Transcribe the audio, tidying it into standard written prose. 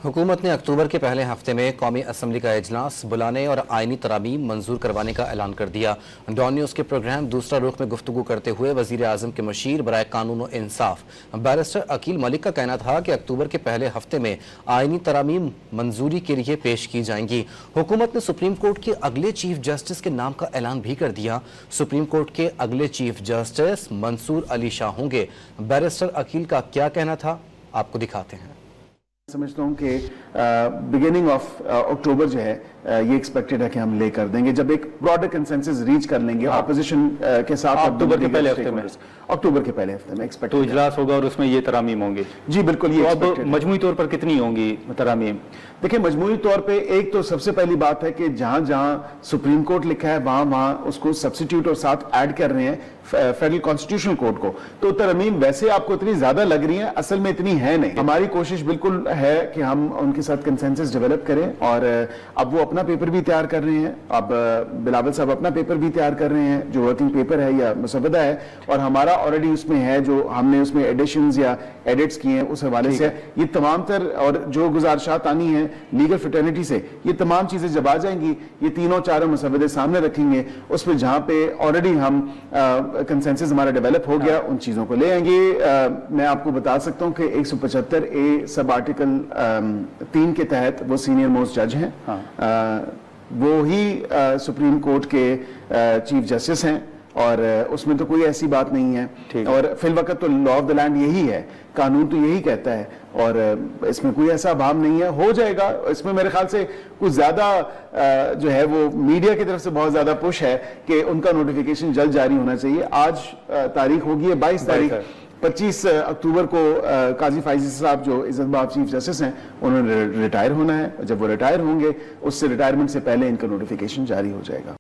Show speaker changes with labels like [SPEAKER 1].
[SPEAKER 1] हुकूमत ने अक्टूबर के पहले हफ्ते में कौमी असम्बली का इजलास बुलाने और आइनी तरामीम मंजूर करवाने का ऐलान कर दिया। डॉन न्यूज़ के प्रोग्राम दूसरा रुख में गुफ्तगू करते हुए वज़ीर आज़म के मशीर बराए कानून और इंसाफ बैरिस्टर अकील मलिक का कहना था कि अक्टूबर के पहले हफ्ते में आइनी तरामीम मंजूरी के लिए पेश की जाएंगी। हुकूमत ने सुप्रीम कोर्ट के अगले चीफ जस्टिस के नाम का ऐलान भी कर दिया। सुप्रीम कोर्ट के अगले चीफ जस्टिस मंसूर अली शाह होंगे। बैरिस्टर अकील का क्या कहना था, आपको दिखाते हैं।
[SPEAKER 2] समझता हूँ कि बिगिनिंग ऑफ अक्टूबर जो है ये एक्सपेक्टेड है कि हम ले कर देंगे, जब एक ब्रॉडर कंसेंसस रीच कर लेंगे ऑपोजिशन के साथ।
[SPEAKER 3] अक्टूबर के पहले हफ्ते में,
[SPEAKER 2] अक्टूबर के पहले हफ्ते में एक्सपेक्ट
[SPEAKER 3] तो इजलास होगा और उसमें ये तरामीम होंगे।
[SPEAKER 2] जी बिल्कुल। ये
[SPEAKER 3] तो अब मजमूई तौर पर कितनी होंगी तरामीम?
[SPEAKER 2] देखिए, मजमूई तौर पे एक तो सबसे पहली बात है कि जहां जहां सुप्रीम कोर्ट लिखा है वहां वहां उसको सब्स्टिट्यूट और साथ ऐड कर रहे हैं फेडरल कॉन्स्टिट्यूशनल कोर्ट को। तो तरमीम वैसे आपको इतनी ज्यादा लग रही है, असल में इतनी है नहीं। हमारी कोशिश बिल्कुल है कि हम उनके साथ कंसेंसस डेवलप करें, और अब वो अपना पेपर भी तैयार कर रहे हैं। अब बिलावल साहब अपना पेपर भी तैयार कर रहे हैं जो वर्किंग पेपर है या मुसवदा है, और हमारा ऑलरेडी उसमें है जो हमने उसमें एडिशंस या एडिट्स किए हैं उस हवाले से। ये तमाम तर और जो गुजारिशात आनी है लीगल फ्रेटर्निटी से, ये तमाम चीजें जब आ जाएंगी ये तीनों चारों मुसवदे सामने रखेंगे। उस पर जहां पे ऑलरेडी हम कंसेंसस हमारा डेवलप हो गया उन चीजों को ले आएंगे। मैं आपको बता सकता हूं कि 175A सब आर्टिकल 3 के तहत वो सीनियर मोस्ट जज हैं। वो ही सुप्रीम कोर्ट के चीफ जस्टिस हैं, और उसमें तो कोई ऐसी बात नहीं है। और फिल वक्त तो लॉ ऑफ द लैंड यही है, कानून तो यही कहता है, और इसमें कोई ऐसा अभाव नहीं है। हो जाएगा। इसमें मेरे ख्याल से कुछ ज्यादा जो है वो मीडिया की तरफ से बहुत ज्यादा पुश है कि उनका नोटिफिकेशन जल्द जारी होना चाहिए। आज तारीख होगी है 22 तारीख, 25 अक्टूबर को काजी फाइजी साहब जो इज्जतमाब चीफ जस्टिस हैं उन्होंने रिटायर होना है। जब वो रिटायर होंगे उससे रिटायरमेंट से पहले इनका नोटिफिकेशन जारी हो जाएगा।